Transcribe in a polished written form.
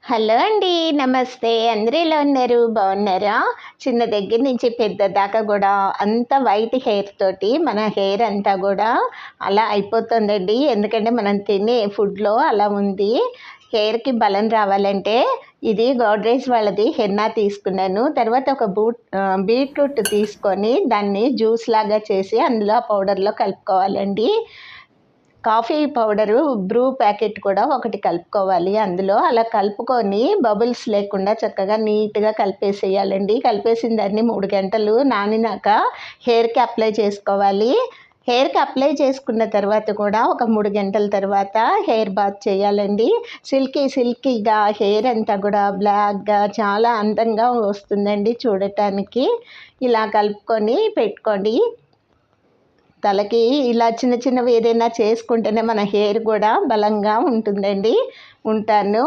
Hello అండి. నమస్తే. అందరూ ఎలా ఉన్నారు? బాగున్నారా? చిన్న దగ్గర నుంచి పెద్ద దాకా గూడా అంతా వైట్ హెయిర్ తోటి మన హెయిర్ అంతా గూడా అలా అయిపోతుందండి. ఎందుకంటే మనం తినే ఫుడ్‌లో అలా ఉంది. హెయిర్‌కి బలం రావాలంటే ఇది గోడ్రేజ్ వాళ్ళది హెన్నా తీసుకున్నాను. తర్వాత ఒక బీట్రూట్ తీసుకొని దాన్ని జ్యూస్ లాగా చేసి అందులో ఆ పౌడర్‌లో కలుపుకోవాలండి. కాఫీ పౌడరు బ్రూ ప్యాకెట్ కూడా ఒకటి కలుపుకోవాలి అందులో. అలా కలుపుకొని బబుల్స్ లేకుండా చక్కగా నీట్‌గా కలిపేసేయాలండి. కలిపేసిన దాన్ని 3 గంటలు నానినాక హెయిర్‌కి అప్లై చేసుకోవాలి. హెయిర్‌కి అప్లై చేసుకున్న తర్వాత కూడా ఒక 3 గంటల తర్వాత హెయిర్ బాత్ చేయాలండి. సిల్కీగా హెయిర్ అంతా కూడా బ్లాక్‌గా చాలా అందంగా వస్తుందండి చూడటానికి. ఇలా కలుపుకొని పెట్టుకోండి. తలకి ఇలా చిన్న చిన్నవి ఏదైనా చేసుకుంటేనే మన హెయిర్ కూడా బలంగా ఉంటుందండి. ఉంటాను.